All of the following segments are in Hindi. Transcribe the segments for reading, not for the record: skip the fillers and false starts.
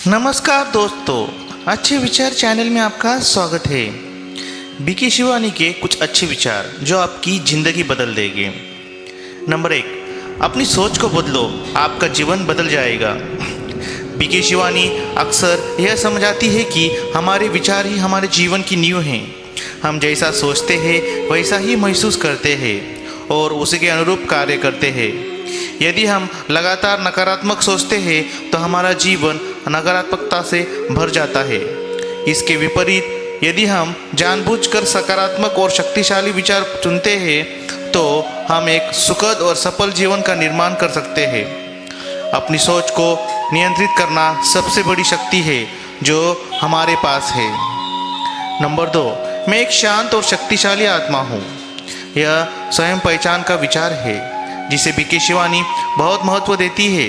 नमस्कार दोस्तों, अच्छे विचार चैनल में आपका स्वागत है। बीके शिवानी के कुछ अच्छे विचार जो आपकी ज़िंदगी बदल देंगे। नंबर 1, अपनी सोच को बदलो, आपका जीवन बदल जाएगा। बीके शिवानी अक्सर यह समझाती है कि हमारे विचार ही हमारे जीवन की नींव हैं। हम जैसा सोचते हैं वैसा ही महसूस करते हैं और उसी के अनुरूप कार्य करते हैं। यदि हम लगातार नकारात्मक सोचते हैं तो हमारा जीवन नकारात्मकता से भर जाता है। इसके विपरीत यदि हम जानबूझकर सकारात्मक और शक्तिशाली विचार चुनते हैं तो हम एक सुखद और सफल जीवन का निर्माण कर सकते हैं। अपनी सोच को नियंत्रित करना सबसे बड़ी शक्ति है जो हमारे पास है। नंबर 2, मैं एक शांत और शक्तिशाली आत्मा हूँ। यह स्वयं पहचान का विचार है जिसे बीके शिवानी बहुत महत्व देती है।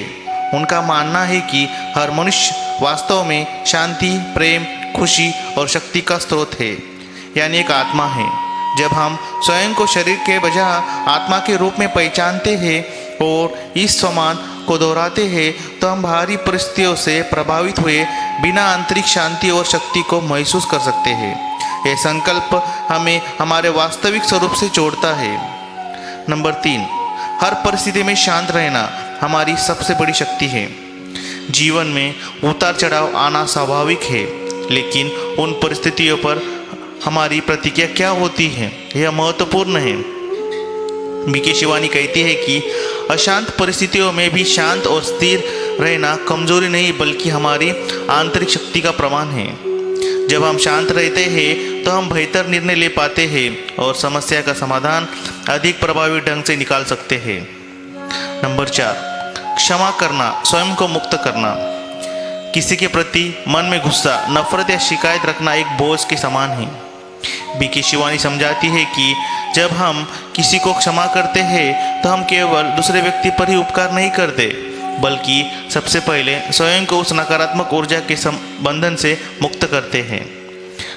उनका मानना है कि हर मनुष्य वास्तव में शांति, प्रेम, खुशी और शक्ति का स्रोत है, यानी एक आत्मा है। जब हम स्वयं को शरीर के बजाय आत्मा के रूप में पहचानते हैं और इस सम्मान को दोहराते हैं तो हम बाहरी परिस्थितियों से प्रभावित हुए बिना आंतरिक शांति और शक्ति को महसूस कर सकते हैं। यह संकल्प हमें हमारे वास्तविक स्वरूप से जोड़ता है। नंबर 3, हर परिस्थिति में शांत रहना हमारी सबसे बड़ी शक्ति है। जीवन में उतार चढ़ाव आना स्वाभाविक है, लेकिन उन परिस्थितियों पर हमारी प्रतिक्रिया क्या होती है यह महत्वपूर्ण है। बीके शिवानी कहती है कि अशांत परिस्थितियों में भी शांत और स्थिर रहना कमजोरी नहीं बल्कि हमारी आंतरिक शक्ति का प्रमाण है। जब हम शांत रहते हैं तो हम बेहतर निर्णय ले पाते हैं और समस्या का समाधान अधिक प्रभावी ढंग से निकाल सकते हैं। नंबर 4, क्षमा करना, स्वयं को मुक्त करना। किसी के प्रति मन में गुस्सा, नफरत या शिकायत रखना एक बोझ के समान है। बीके शिवानी समझाती है कि जब हम किसी को क्षमा करते हैं तो हम केवल दूसरे व्यक्ति पर ही उपकार नहीं करते बल्कि सबसे पहले स्वयं को उस नकारात्मक ऊर्जा के बंधन से मुक्त करते हैं।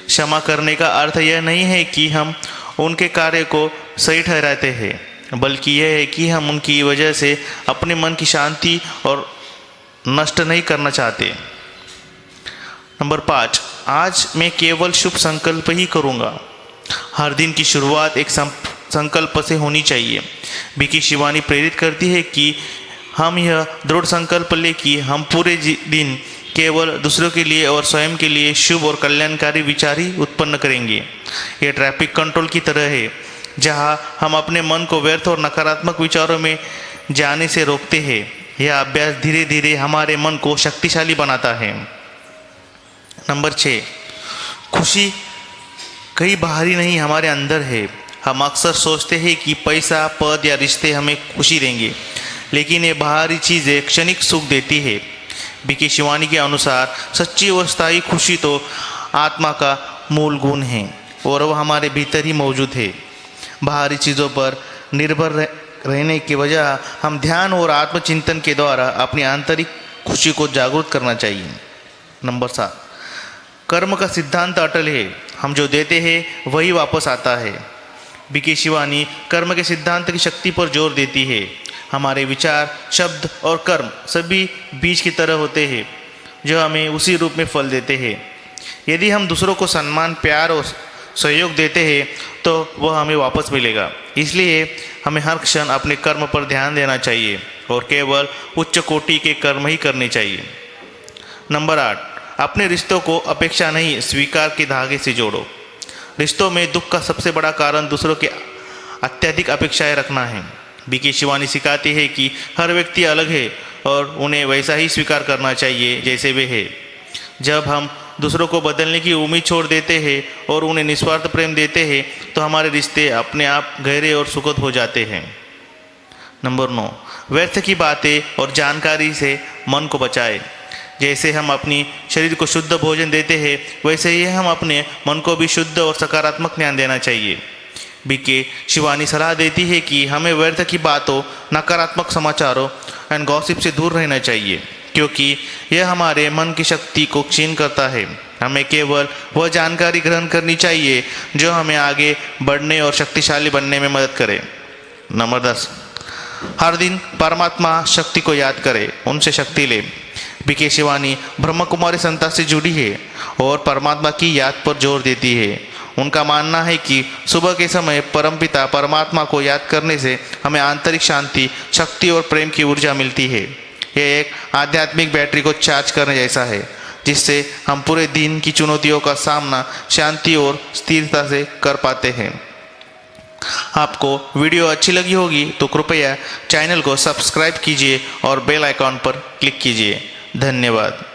क्षमा करने का अर्थ यह नहीं है कि हम उनके कार्य को सही ठहराते हैं, बल्कि यह है कि हम उनकी वजह से अपने मन की शांति और नष्ट नहीं करना चाहते। नंबर 5, आज मैं केवल शुभ संकल्प ही करूँगा। हर दिन की शुरुआत एक संकल्प से होनी चाहिए। बीके शिवानी प्रेरित करती है कि हम यह दृढ़ संकल्प लें कि हम पूरे दिन केवल दूसरों के लिए और स्वयं के लिए शुभ और कल्याणकारी विचार ही उत्पन्न करेंगे। यह ट्रैफिक कंट्रोल की तरह है जहां हम अपने मन को व्यर्थ और नकारात्मक विचारों में जाने से रोकते हैं। यह अभ्यास धीरे धीरे हमारे मन को शक्तिशाली बनाता है। नंबर 6, खुशी कहीं बाहरी नहीं हमारे अंदर है। हम अक्सर सोचते हैं कि पैसा, पद या रिश्ते हमें खुशी देंगे, लेकिन ये बाहरी चीज़ें क्षणिक सुख देती है। बीके शिवानी के अनुसार सच्ची और स्थायी खुशी तो आत्मा का मूल गुण है और वह हमारे भीतर ही मौजूद है। बाहरी चीज़ों पर निर्भर रहने के बजाय हम ध्यान और आत्मचिंतन के द्वारा अपनी आंतरिक खुशी को जागरूक करना चाहिए। नंबर 7, कर्म का सिद्धांत अटल है। हम जो देते हैं वही वापस आता है। बीके शिवानी कर्म के सिद्धांत की शक्ति पर जोर देती है। हमारे विचार, शब्द और कर्म सभी बीज की तरह होते हैं जो हमें उसी रूप में फल देते हैं। यदि हम दूसरों को सम्मान, प्यार और सहयोग देते हैं तो वह हमें वापस मिलेगा। इसलिए हमें हर क्षण अपने कर्म पर ध्यान देना चाहिए और केवल उच्च कोटि के कर्म ही करने चाहिए। नंबर 8, अपने रिश्तों को अपेक्षा नहीं स्वीकार के धागे से जोड़ो। रिश्तों में दुख का सबसे बड़ा कारण दूसरों के अत्यधिक अपेक्षाएं रखना है। बीके शिवानी सिखाती है कि हर व्यक्ति अलग है और उन्हें वैसा ही स्वीकार करना चाहिए जैसे वे हैं। जब हम दूसरों को बदलने की उम्मीद छोड़ देते हैं और उन्हें निस्वार्थ प्रेम देते हैं तो हमारे रिश्ते अपने आप गहरे और सुखद हो जाते हैं। नंबर 9, व्यर्थ की बातें और जानकारी से मन को बचाएं। जैसे हम अपनी शरीर को शुद्ध भोजन देते हैं वैसे ही हम अपने मन को भी शुद्ध और सकारात्मक ज्ञान देना चाहिए। बीके शिवानी सलाह देती है कि हमें व्यर्थ की बातों, नकारात्मक समाचारों एंड गॉसिप से दूर रहना चाहिए क्योंकि यह हमारे मन की शक्ति को क्षीण करता है। हमें केवल वह जानकारी ग्रहण करनी चाहिए जो हमें आगे बढ़ने और शक्तिशाली बनने में मदद करे। नंबर 10, हर दिन परमात्मा शक्ति को याद करें, उनसे शक्ति लें। बीके शिवानी ब्रह्म कुमारी संस्था से जुड़ी है और परमात्मा की याद पर जोर देती है। उनका मानना है कि सुबह के समय परमपिता परमात्मा को याद करने से हमें आंतरिक शांति, शक्ति और प्रेम की ऊर्जा मिलती है। यह एक आध्यात्मिक बैटरी को चार्ज करने जैसा है, जिससे हम पूरे दिन की चुनौतियों का सामना शांति और स्थिरता से कर पाते हैं। आपको वीडियो अच्छी लगी होगी तो कृपया चैनल को सब्सक्राइब कीजिए और बेल आइकॉन पर क्लिक कीजिए। धन्यवाद।